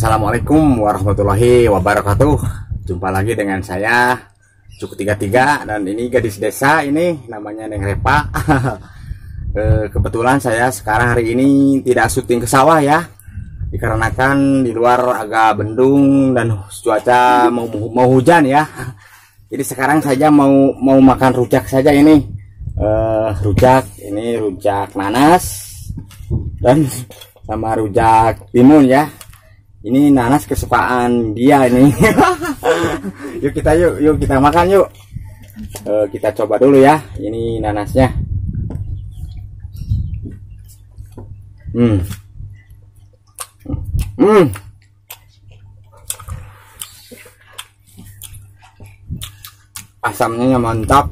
Assalamualaikum warahmatullahi wabarakatuh. Jumpa lagi dengan saya Cuk 33 dan ini gadis desa, ini namanya Neng Repa. Kebetulan saya sekarang hari ini tidak syuting ke sawah ya, dikarenakan di luar agak bendung dan cuaca mau hujan ya. Jadi sekarang saja mau makan rujak saja ini. Rujak nanas dan sama rujak timun ya. Ini nanas kesukaan dia ini. Yuk kita makan yuk. Kita coba dulu ya. Ini nanasnya. Asamnya mantap.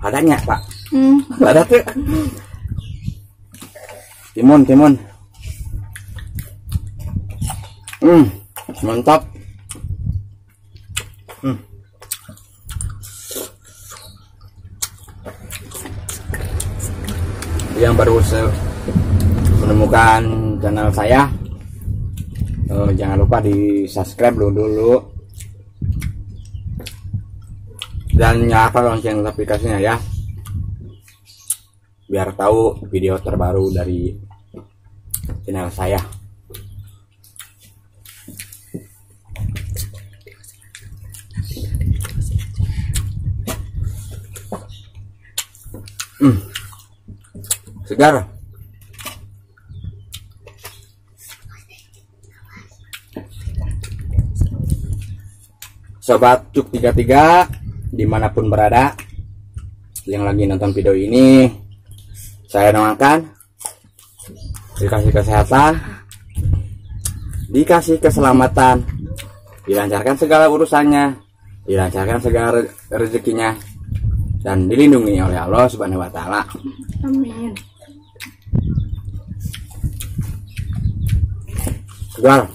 Adanya Pak. Ada tuh. Timun mantap. Yang baru menemukan channel saya, jangan lupa di subscribe dulu dan nyalakan lonceng notifikasinya ya, biar tahu video terbaru dari channel saya. Segar. Sobat Cuk 33 dimanapun berada yang lagi nonton video ini, saya doakan dikasih kesehatan, dikasih keselamatan, dilancarkan segala urusannya, dilancarkan segala rezekinya, dan dilindungi oleh Allah Subhanahu wa Ta'ala. Amin. Segar.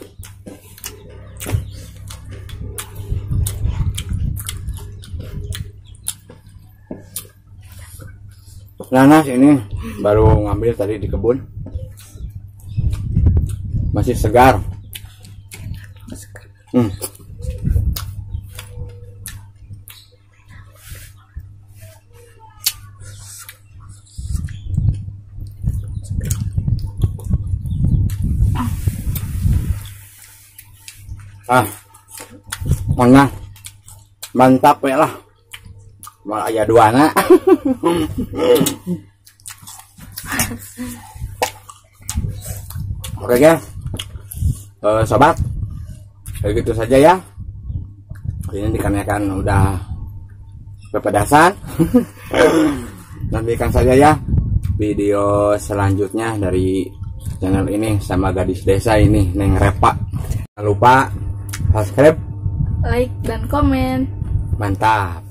Nanas ini baru ngambil tadi di kebun, masih segar. Mana mantap ya lah, malah ayah duana. Oke guys, sobat, kayak gitu saja ya. Ini dikarenakan udah kepedasan. Nantikan saja ya video selanjutnya dari channel ini sama gadis desa ini, Neng Repa. Jangan lupa subscribe, like, dan komen. Mantap.